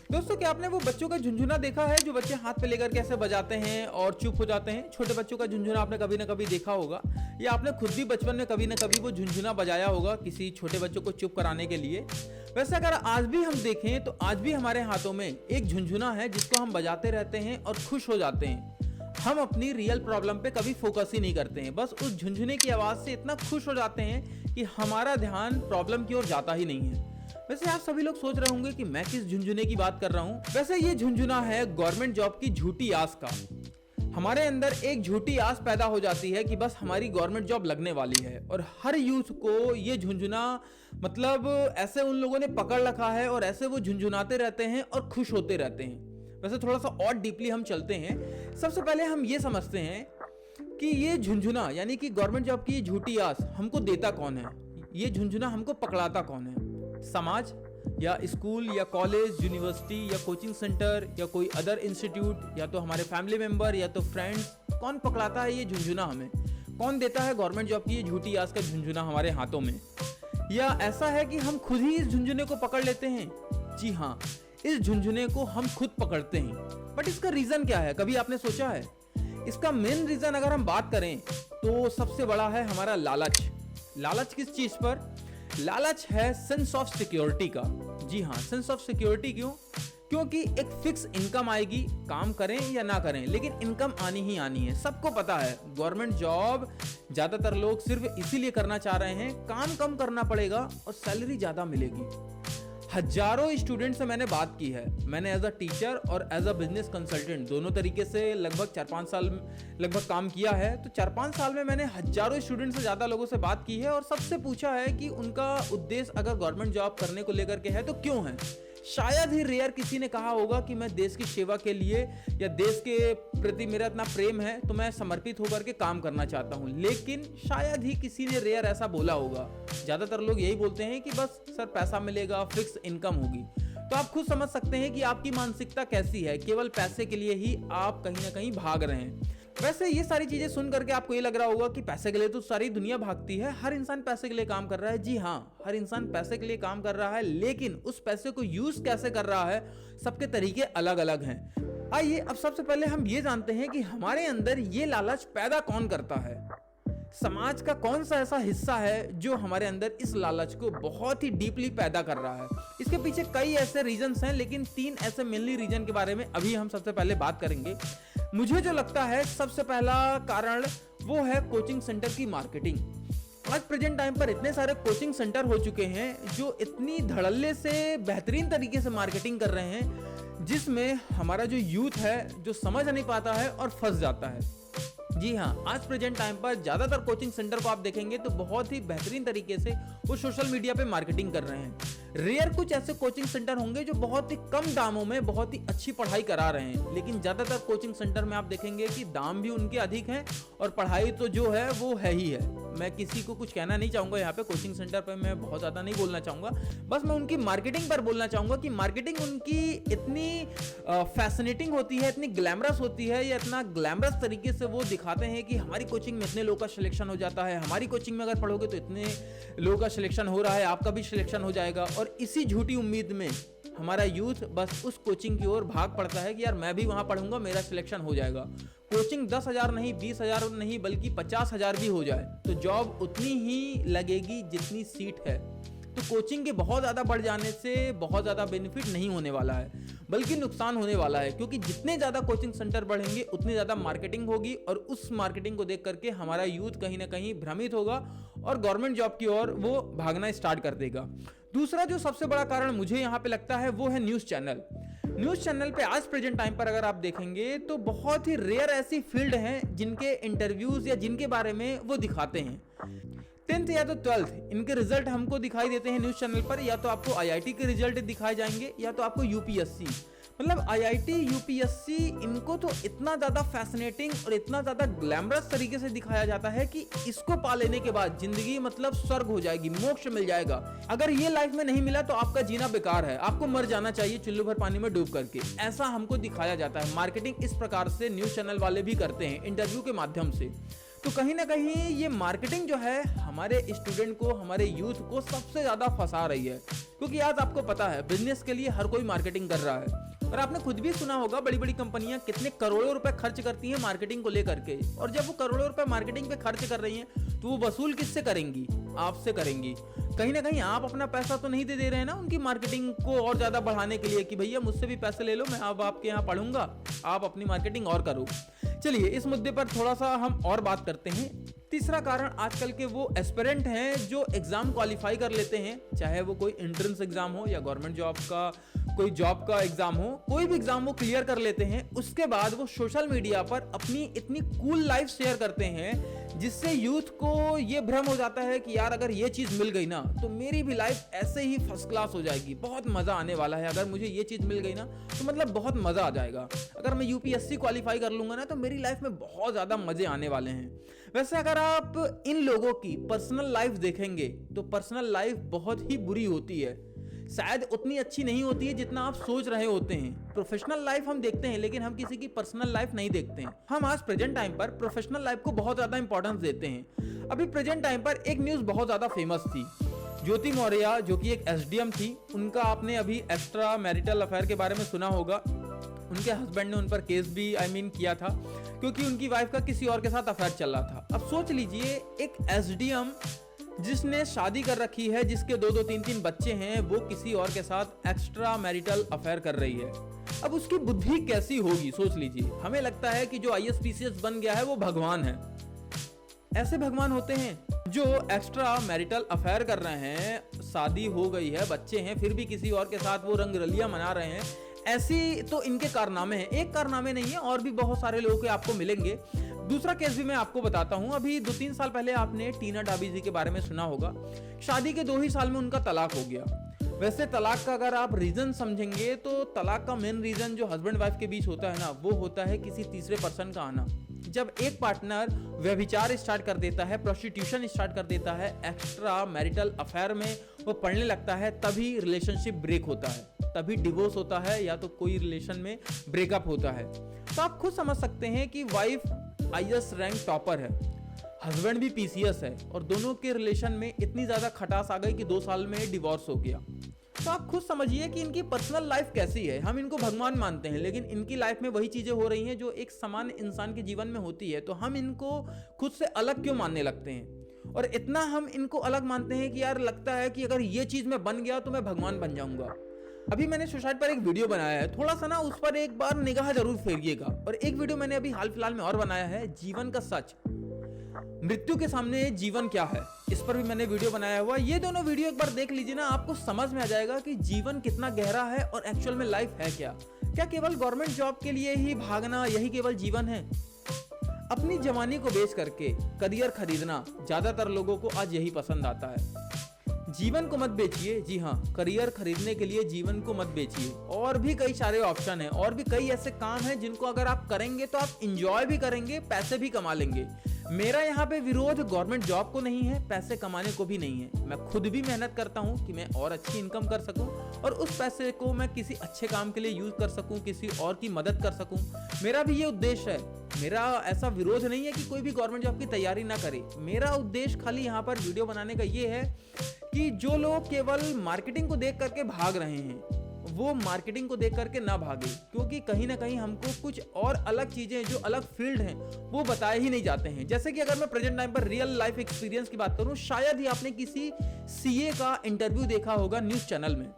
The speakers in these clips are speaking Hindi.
दोस्तों, क्या आपने वो बच्चों का झुनझुना देखा है जो बच्चे हाथ पे लेकर कैसे बजाते हैं और चुप हो जाते हैं? छोटे बच्चों का झुनझुना आपने कभी ना कभी देखा होगा, या आपने खुद भी बचपन में कभी ना कभी वो झुनझुना बजाया होगा किसी छोटे बच्चों को चुप कराने के लिए। वैसे अगर आज भी हम देखें तो आज भी हमारे हाथों में एक झुनझुना है जिसको हम बजाते रहते हैं और खुश हो जाते हैं। हम अपनी रियल प्रॉब्लम पे कभी फोकस ही नहीं करते हैं, बस उस झुनझुने की आवाज से इतना खुश हो जाते हैं कि हमारा ध्यान प्रॉब्लम की ओर जाता ही नहीं है। वैसे आप सभी लोग सोच रहे होंगे कि मैं किस झुनझुने की बात कर रहा हूँ। वैसे ये झुनझुना है गवर्नमेंट जॉब की झूठी आस का। हमारे अंदर एक झूठी आस पैदा हो जाती है कि बस हमारी गवर्नमेंट जॉब लगने वाली है, और हर यूथ को ये झुनझुना मतलब ऐसे उन लोगों ने पकड़ रखा है और ऐसे वो झुनझुनाते रहते हैं और खुश होते रहते हैं। वैसे थोड़ा सा और डीपली हम चलते हैं। सबसे पहले हम ये समझते हैं कि ये झुनझुना यानी कि गवर्नमेंट जॉब की झूठी आस हमको देता कौन है, ये झुनझुना हमको पकड़ाता कौन है? समाज, या स्कूल, या कॉलेज, यूनिवर्सिटी, या कोचिंग सेंटर, या कोई अदर इंस्टीट्यूट, या तो हमारे फैमिली मेंबर, या तो फ्रेंड्स? कौन पकड़ाता है ये झुनझुना हमें? कौन देता है गवर्नमेंट जॉब की ये झूठी आस का झुनझुना हमारे हाथों में? या ऐसा है कि हम खुद ही इस झुनझुने को पकड़ लेते हैं? जी हाँ, इस झुनझुने को हम खुद पकड़ते हैं। बट इसका रीजन क्या है, कभी आपने सोचा है? इसका मेन रीजन अगर हम बात करें तो सबसे बड़ा है हमारा लालच। लालच किस चीज पर? लालच है सेंस ऑफ सिक्योरिटी का। जी हाँ, सेंस ऑफ सिक्योरिटी क्यों? क्योंकि एक फिक्स इनकम आएगी, काम करें या ना करें लेकिन इनकम आनी ही आनी है। सबको पता है गवर्नमेंट जॉब ज्यादातर लोग सिर्फ इसीलिए करना चाह रहे हैं, काम कम करना पड़ेगा और सैलरी ज्यादा मिलेगी। हजारों स्टूडेंट से मैंने बात की है। मैंने एज अ टीचर और एज अ बिजनेस कंसल्टेंट दोनों तरीके से लगभग 4-5 साल लगभग काम किया है। तो 4-5 साल में मैंने हजारों स्टूडेंट से ज़्यादा लोगों से बात की है और सबसे पूछा है कि उनका उद्देश्य अगर गवर्नमेंट जॉब करने को लेकर के है तो क्यों है। शायद ही रेयर किसी ने कहा होगा कि मैं देश की सेवा के लिए या देश के प्रति मेरा इतना प्रेम है तो मैं समर्पित होकर के काम करना चाहता हूं। लेकिन शायद ही किसी ने रेयर ऐसा बोला होगा। ज्यादातर लोग यही बोलते हैं कि बस सर पैसा मिलेगा, फिक्स इनकम होगी। तो आप खुद समझ सकते हैं कि आपकी मानसिकता कैसी है। केवल पैसे के लिए ही आप कहीं ना कहीं भाग रहे हैं। वैसे ये सारी चीजें सुन करके आपको ये लग रहा होगा कि पैसे के लिए तो सारी दुनिया भागती है, हर इंसान पैसे के लिए काम कर रहा है। जी हाँ, हर इंसान पैसे के लिए काम कर रहा है, लेकिन उस पैसे को यूज कैसे कर रहा है सबके तरीके अलग अलग हैं। आइए अब सबसे पहले हम ये जानते हैं कि हमारे अंदर ये लालच पैदा कौन करता है। समाज का कौन सा ऐसा हिस्सा है जो हमारे अंदर इस लालच को बहुत ही डीपली पैदा कर रहा है? इसके पीछे कई ऐसे रीजंस हैं, लेकिन 3 ऐसे मेनली रीजन के बारे में अभी हम सबसे पहले बात करेंगे। मुझे जो लगता है सबसे पहला कारण वो है कोचिंग सेंटर की मार्केटिंग। आज प्रेजेंट टाइम पर इतने सारे कोचिंग सेंटर हो चुके हैं जो इतनी धड़ल्ले से बेहतरीन तरीके से मार्केटिंग कर रहे हैं, जिसमें हमारा जो यूथ है जो समझ नहीं पाता है और फंस जाता है। जी हाँ, आज प्रेजेंट टाइम पर ज्यादातर कोचिंग सेंटर को आप देखेंगे तो बहुत ही बेहतरीन तरीके से वो सोशल मीडिया पे मार्केटिंग कर रहे हैं। रेयर कुछ ऐसे कोचिंग सेंटर होंगे जो बहुत ही कम दामों में बहुत ही अच्छी पढ़ाई करा रहे हैं, लेकिन ज्यादातर कोचिंग सेंटर में आप देखेंगे कि दाम भी उनके अधिक हैं और पढ़ाई तो जो है वो है ही है। मैं किसी को कुछ कहना नहीं चाहूंगा यहाँ पे, कोचिंग सेंटर पे मैं बहुत ज्यादा नहीं बोलना चाहूंगा, बस मैं उनकी मार्केटिंग पर बोलना चाहूंगा कि मार्केटिंग उनकी इतनी फैसिनेटिंग होती है, इतनी ग्लैमरस होती है, या इतना ग्लैमरस तरीके से वो दिखाते हैं कि हमारी कोचिंग में इतने लोगों का सिलेक्शन हो जाता है, हमारी कोचिंग में अगर पढ़ोगे तो इतने लोगों का सिलेक्शन हो रहा है, आपका भी सिलेक्शन हो जाएगा। और इसी झूठी उम्मीद में हमारा यूथ बस उस कोचिंग की ओर भाग पड़ता है कि यार मैं भी वहां पढ़ूंगा, मेरा सिलेक्शन हो जाएगा। कोचिंग 10,000 नहीं, 20,000 नहीं, बल्कि 50,000 भी हो जाए तो जॉब उतनी ही लगेगी जितनी सीट है। तो कोचिंग के बहुत ज़्यादा बढ़ जाने से बहुत ज़्यादा बेनिफिट नहीं होने वाला है, बल्कि नुकसान होने वाला है, क्योंकि जितने ज़्यादा कोचिंग सेंटर बढ़ेंगे उतनी ज़्यादा मार्केटिंग होगी और उस मार्केटिंग को देख करके हमारा यूथ कहीं ना कहीं भ्रमित होगा और गवर्नमेंट जॉब की ओर वो भागना स्टार्ट कर देगा। दूसरा जो सबसे बड़ा कारण मुझे यहाँ पे लगता है वो है न्यूज़ चैनल। न्यूज़ चैनल पे आज प्रेजेंट टाइम पर अगर आप देखेंगे तो बहुत ही रेयर ऐसी फील्ड हैं जिनके इंटरव्यूज या जिनके बारे में वो दिखाते हैं। 10th या तो 12th इनके रिजल्ट हमको दिखाई देते हैं न्यूज़ चैनल पर, या तो आपको आईआईटी के रिजल्ट दिखाए जाएंगे या तो आपको यूपीएससी। मतलब आईआईटी, यूपीएससी, इनको तो इतना ज़्यादा फैसिनेटिंग और इतना ज़्यादा ग्लैमरस तरीके से दिखाया जाता है कि इसको पा लेने के बाद जिंदगी मतलब स्वर्ग हो जाएगी, मोक्ष मिल जाएगा। अगर ये लाइफ में नहीं मिला तो आपका जीना बेकार है, आपको मर जाना चाहिए चुल्लू भर पानी में डूब करके, ऐसा हमको दिखाया जाता है। मार्केटिंग इस प्रकार से न्यूज़ चैनल वाले भी करते हैं इंटरव्यू के माध्यम से। तो कहीं ना कहीं ये मार्केटिंग जो है हमारे स्टूडेंट को, हमारे यूथ को सबसे ज्यादा फंसा रही है। क्योंकि आज आपको पता है बिजनेस के लिए हर कोई मार्केटिंग कर रहा है, और आपने खुद भी सुना होगा बड़ी बड़ी कंपनियां कितने करोड़ों रुपए खर्च करती हैं मार्केटिंग को लेकर के। और जब वो करोड़ों रुपए मार्केटिंग पे खर्च कर रही हैं तो वो वसूल किससे करेंगी? आपसे करेंगी। कहीं ना कहीं आप अपना पैसा तो नहीं दे रहे हैं ना उनकी मार्केटिंग को और ज्यादा बढ़ाने के लिए कि भैया मुझसे भी पैसे ले लो, मैं अब आपके यहाँ पढ़ूंगा, आप अपनी मार्केटिंग और करो। चलिए इस मुद्दे पर थोड़ा सा हम और बात करते हैं। तीसरा कारण, आजकल के वो एस्पिरेंट हैं जो एग्जाम क्वालिफाई कर लेते हैं, चाहे वो कोई एंट्रेंस एग्जाम हो या गवर्नमेंट जॉब का कोई जॉब का एग्जाम हो, कोई भी एग्जाम वो क्लियर कर लेते हैं। उसके बाद वो सोशल मीडिया पर अपनी इतनी कूल लाइफ शेयर करते हैं जिससे यूथ को ये भ्रम हो जाता है कि यार अगर ये चीज मिल गई ना तो मेरी भी लाइफ ऐसे ही फर्स्ट क्लास हो जाएगी, बहुत मजा आने वाला है। अगर मुझे ये चीज मिल गई ना तो मतलब बहुत मजा आ जाएगा। अगर मैं यूपीएससी क्वालिफाई कर लूंगा ना तो मेरी लाइफ में बहुत ज्यादा मजे आने वाले हैं। वैसे अगर आप इन लोगों की पर्सनल लाइफ देखेंगे तो पर्सनल लाइफ बहुत ही बुरी होती है, शायद उतनी अच्छी नहीं होती है जितना आप सोच रहे होते हैं। प्रोफेशनल लाइफ हम देखते हैं लेकिन हम किसी की पर्सनल लाइफ नहीं देखते हैं। हम आज प्रेजेंट टाइम पर प्रोफेशनल लाइफ को बहुत ज्यादा इंपॉर्टेंस देते हैं। अभी प्रेजेंट टाइम पर एक न्यूज बहुत ज्यादा फेमस थी, ज्योति मौर्य जो कि एक एसडीएम थी, उनका आपने अभी एक्स्ट्रा मैरिटल अफेयर के बारे में सुना होगा। उनके हस्बैंड ने उन पर केस भी किया था क्योंकि उनकी वाइफ का किसी और के साथ अफेयर चल रहा था। अब सोच लीजिए एक एसडीएम जिसने शादी कर रखी है, जिसके 2-2 3-3 बच्चे हैं, वो किसी और के साथ एक्स्ट्रा मैरिटल अफेयर कर रही है। अब उसकी बुद्धि कैसी होगी सोच लीजिए। हमें लगता है कि जो आईएएस पीसीएस बन गया है वो भगवान है। ऐसे भगवान होते हैं जो एक्स्ट्रा मैरिटल अफेयर कर रहे हैं, शादी हो गई है, बच्चे हैं, फिर भी किसी और के साथ वो रंगरलियां मना रहे हैं। ऐसी तो इनके कारनामे हैं। एक कारनामे नहीं है, और भी बहुत सारे लोगों के आपको मिलेंगे। दूसरा केस भी मैं आपको बताता हूं। अभी 2-3 साल पहले आपने टीना डाबी जी के बारे में सुना होगा। शादी के 2 ही साल में उनका तलाक हो गया। वैसे तलाक का अगर आप रीजन समझेंगे तो तलाक का मेन रीजन जो हस्बैंड वाइफ के बीच होता है ना, वो होता है किसी तीसरे पर्सन का आना। जब एक पार्टनर व्यभिचार स्टार्ट कर देता है, प्रोस्टिट्यूशन स्टार्ट कर देता है, एक्स्ट्रा मैरिटल अफेयर में वो पढ़ने लगता है, तभी रिलेशनशिप ब्रेक होता है, तभी डिवोर्स होता है या तो कोई रिलेशन में ब्रेकअप होता है। तो आप खुद समझ सकते हैं कि वाइफ आईएएस रैंक टॉपर है, हस्बैंड भी पीसीएस है, और दोनों के रिलेशन में इतनी ज्यादा खटास आ गई कि 2 साल में डिवोर्स हो गया। तो आप खुद समझिए कि इनकी पर्सनल लाइफ कैसी है। हम इनको भगवान मानते हैं लेकिन इनकी लाइफ में वही चीजें हो रही हैं जो एक सामान्य इंसान के जीवन में होती है। तो हम इनको खुद से अलग क्यों मानने लगते हैं? और इतना हम इनको अलग मानते हैं कि यार लगता है कि अगर ये चीज में बन गया तो मैं भगवान बन जाऊंगा। अभी मैंने सुसाइड पर एक वीडियो बनाया है, थोड़ा सा ना उस पर एक बार निगाह जरूर फेरिएगा। और एक वीडियो मैंने अभी हाल फिलहाल में और बनाया है, जीवन का सच, मृत्यु के सामने जीवन क्या है, इस पर भी मैंने वीडियो बनाया हुआ। ये दोनों वीडियो एक बार देख लीजिए ना, आपको समझ में आ जाएगा कि जीवन कितना गहरा है और एक्चुअल में लाइफ है क्या। क्या केवल गवर्नमेंट जॉब के लिए ही भागना यही केवल जीवन है? अपनी जवानी को बेच करके करियर खरीदना ज्यादातर लोगों को आज यही पसंद आता है। जीवन को मत बेचिए। जी हाँ, करियर खरीदने के लिए जीवन को मत बेचिए। और भी कई सारे ऑप्शन हैं, और भी कई ऐसे काम हैं जिनको अगर आप करेंगे तो आप इंजॉय भी करेंगे, पैसे भी कमा लेंगे। मेरा यहाँ पे विरोध गवर्नमेंट जॉब को नहीं है, पैसे कमाने को भी नहीं है। मैं खुद भी मेहनत करता हूँ कि मैं और अच्छी इनकम कर सकूँ और उस पैसे को मैं किसी अच्छे काम के लिए यूज कर सकूँ, किसी और की मदद कर सकूँ। मेरा भी ये उद्देश्य है। मेरा ऐसा विरोध नहीं है कि कोई भी गवर्नमेंट जॉब की तैयारी ना करे। मेरा उद्देश्य खाली यहाँ पर वीडियो बनाने का ये है कि जो लोग केवल मार्केटिंग को देख करके भाग रहे हैं वो मार्केटिंग को देख करके ना भागे, क्योंकि कहीं ना कहीं हमको कुछ और अलग चीजें जो अलग फील्ड हैं वो बताए ही नहीं जाते हैं। जैसे कि अगर मैं प्रेजेंट टाइम पर रियल लाइफ एक्सपीरियंस की बात करूं, शायद ही आपने किसी सीए का इंटरव्यू देखा होगा न्यूज चैनल में।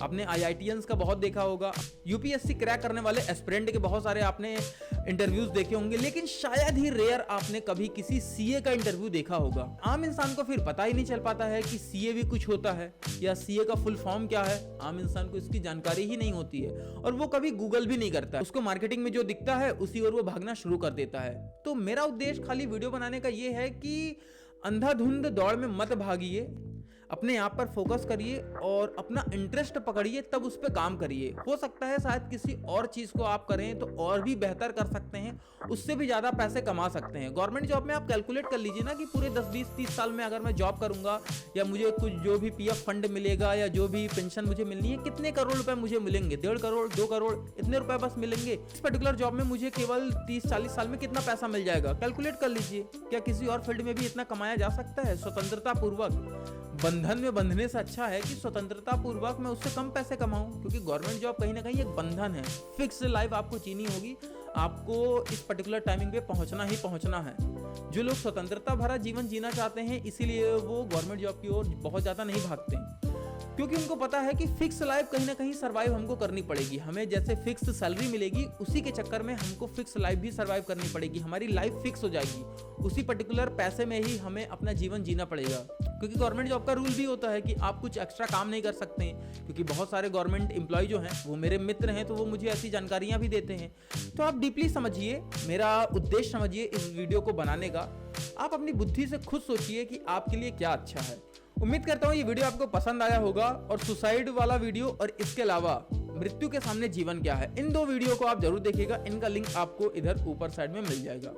आपने आईआईटीएंस का बहुत देखा होगा, यूपीएससी क्रैक करने वाले एस्पिरेंट के बहुत सारे आपने इंटरव्यूज देखे होंगे, लेकिन शायद ही रेयर आपने कभी किसी सीए का इंटरव्यू देखा होगा। आम इंसान को फिर पता ही नहीं चल पाता है कि सीए भी कुछ होता है या सीए का फुल फॉर्म क्या है। आम इंसान को इसकी जानकारी ही नहीं होती है और वो कभी गूगल भी नहीं करता। उसको मार्केटिंग में जो दिखता है उसी ओर वो भागना शुरू कर देता है। तो मेरा उद्देश्य खाली वीडियो बनाने का ये है कि अंधाधुंध दौड़ में मत भागिए। अपने आप पर फोकस करिए और अपना इंटरेस्ट पकड़िए, तब उस पर काम करिए। हो सकता है शायद किसी और चीज़ को आप करें तो और भी बेहतर कर सकते हैं, उससे भी ज़्यादा पैसे कमा सकते हैं। गवर्नमेंट जॉब में आप कैलकुलेट कर लीजिए ना कि पूरे 10 20 30 साल में अगर मैं जॉब करूंगा या मुझे कुछ जो भी पीएफ फंड मिलेगा या जो भी पेंशन मुझे मिलनी है, कितने करोड़ रुपए मुझे मिलेंगे, 1.5 करोड़ 2 करोड़ इतने रुपए बस मिलेंगे। इस पर्टिकुलर जॉब में मुझे केवल 30-40 साल में कितना पैसा मिल जाएगा, कैलकुलेट कर लीजिए। क्या किसी और फील्ड में भी इतना कमाया जा सकता है स्वतंत्रता पूर्वक? बंधन में बंधने से अच्छा है कि स्वतंत्रता पूर्वक मैं उससे कम पैसे कमाऊं, क्योंकि गवर्नमेंट जॉब कहीं ना कहीं एक बंधन है। फिक्स लाइफ आपको जीनी होगी, आपको इस पर्टिकुलर टाइमिंग पे पहुंचना ही पहुंचना है। जो लोग स्वतंत्रता भरा जीवन जीना चाहते हैं, इसीलिए वो गवर्नमेंट जॉब की ओर बहुत ज़्यादा नहीं भागते, क्योंकि उनको पता है कि फिक्स लाइफ कहीं ना कहीं सर्वाइव हमको करनी पड़ेगी। हमें जैसे फिक्स सैलरी मिलेगी, उसी के चक्कर में हमको फिक्स लाइफ भी सर्वाइव करनी पड़ेगी। हमारी लाइफ फिक्स हो जाएगी, उसी पर्टिकुलर पैसे में ही हमें अपना जीवन जीना पड़ेगा। क्योंकि गवर्नमेंट जॉब का रूल भी होता है कि आप कुछ एक्स्ट्रा काम नहीं कर सकते हैं, क्योंकि बहुत सारे गवर्नमेंट एम्प्लॉय जो हैं वो मेरे मित्र हैं, तो वो मुझे ऐसी जानकारियां भी देते हैं। तो आप डीपली समझिए, मेरा उद्देश्य समझिए इस वीडियो को बनाने का। आप अपनी बुद्धि से खुद सोचिए कि आपके लिए क्या अच्छा है। उम्मीद करता हूँ ये वीडियो आपको पसंद आया होगा, और सुसाइड वाला वीडियो और इसके अलावा मृत्यु के सामने जीवन क्या है, इन 2 वीडियो को आप जरूर देखिएगा। इनका लिंक आपको इधर ऊपर साइड में मिल जाएगा।